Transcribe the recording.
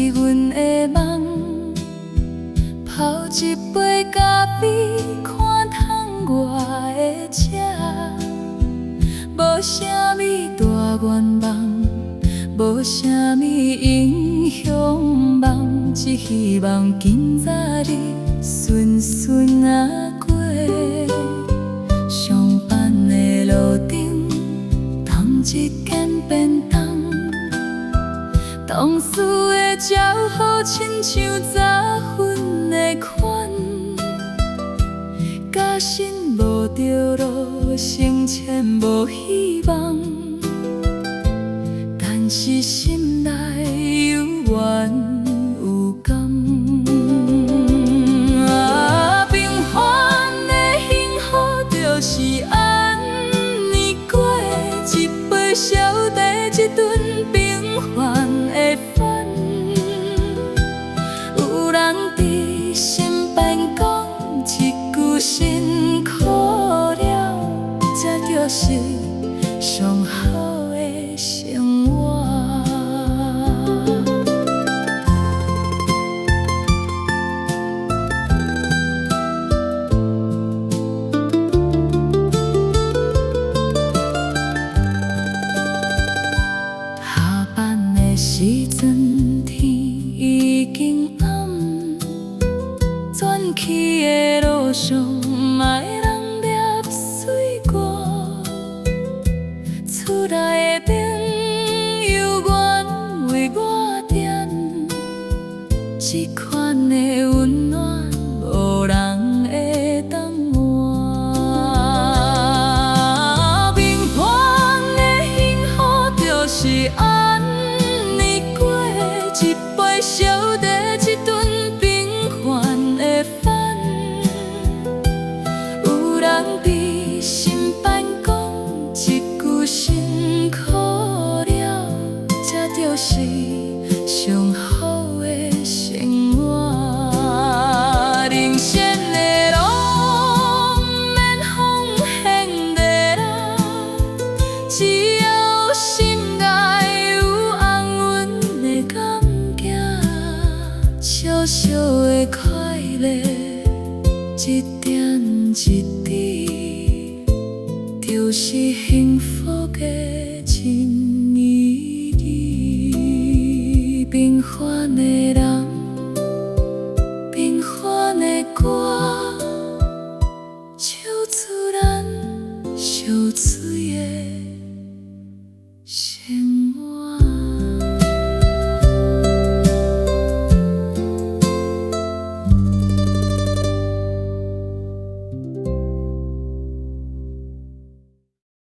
阮的梦，泡一杯咖啡，看窗外的车，无啥物大愿望，无啥物影响梦，只希望今早日顺顺啊过。上班的路顶，摊一间便当。当时的鸟雨亲像早昏的款，假使无着路，成千无希望，但是心内有缘有感。平凡的幸福就是安尼过，一杯小茶，一顿平凡的饭。有人伫身边讲一句辛苦了，这就是上好的生活。下班的时阵，天已经暗，转去的路上，嘛会人粒水果。厝内的灯犹原为我点，这款的温暖，无人会当换。平凡的幸福就是安尼过，一杯小茶，一顿平凡的饭。有人伫身边讲一句辛苦了，这就是上好的生活。人生的路，不免风险地老，只要心内有安稳的感觉，小小的快乐，一点一滴，就是幸福的真。